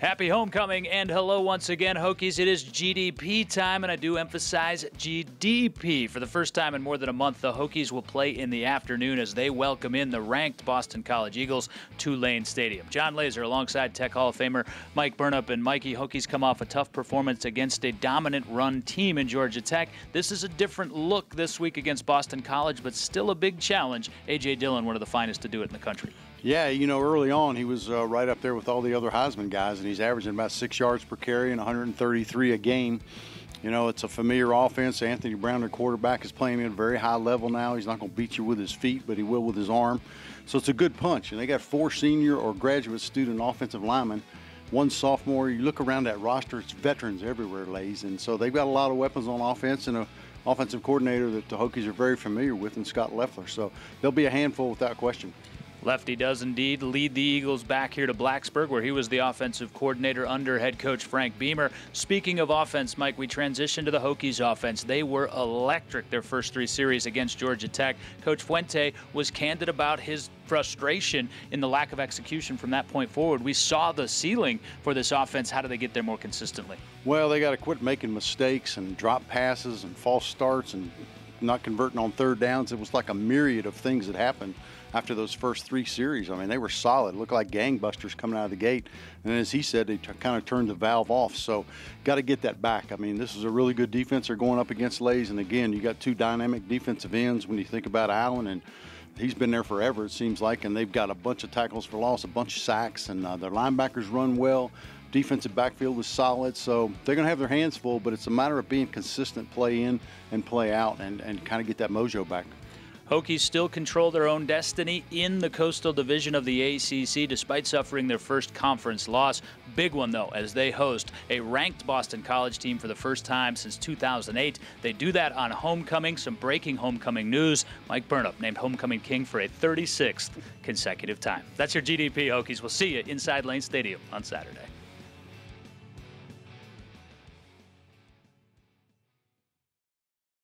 Happy homecoming and hello once again, Hokies. It is GDP time, and I do emphasize GDP. For the first time in more than a month, the Hokies will play in the afternoon as they welcome in the ranked Boston College Eagles to Lane Stadium. John Laaser alongside Tech Hall of Famer Mike Burnop. And Mikey, Hokies come off a tough performance against a dominant run team in Georgia Tech. This is a different look this week against Boston College, but still a big challenge. A.J. Dillon, one of the finest to do it in the country. Yeah, you know, early on he was right up there with all the other Heisman guys, and he's averaging about 6 yards per carry and 133 a game. You know, it's a familiar offense. Anthony Brown, their quarterback, is playing at a very high level now. He's not going to beat you with his feet, but he will with his arm. So it's a good punch. And they got 4 senior or graduate student offensive linemen, 1 sophomore. You look around that roster, it's veterans everywhere, Lays. And so they've got a lot of weapons on offense and an offensive coordinator that the Hokies are very familiar with in Scott Loeffler. So they'll be a handful without question. Lefty does indeed lead the Eagles back here to Blacksburg, where he was the offensive coordinator under head coach Frank Beamer. Speaking of offense, Mike, we transition to the Hokies offense. They were electric their first 3 series against Georgia Tech. Coach Fuente was candid about his frustration in the lack of execution from that point forward. We saw the ceiling for this offense. How do they get there more consistently? Well, they got to quit making mistakes and drop passes and false starts and not converting on third downs. It was like a myriad of things that happened after those first 3 series. I mean, they were solid. It looked like gangbusters coming out of the gate. And as he said, they kind of turned the valve off. So got to get that back. I mean, this is a really good defense they're going up against, Lays. And again, you got 2 dynamic defensive ends when you think about Allen, and he's been there forever, it seems like. And they've got a bunch of tackles for loss, a bunch of sacks, and their linebackers run well. Defensive backfield is solid, so they're going to have their hands full, but it's a matter of being consistent play in and play out and kind of get that mojo back. Hokies still control their own destiny in the Coastal Division of the ACC despite suffering their first conference loss. Big one, though, as they host a ranked Boston College team for the first time since 2008. They do that on homecoming. Some breaking homecoming news. Mike Burnop named homecoming king for a 36th consecutive time. That's your GDP, Hokies. We'll see you inside Lane Stadium on Saturday.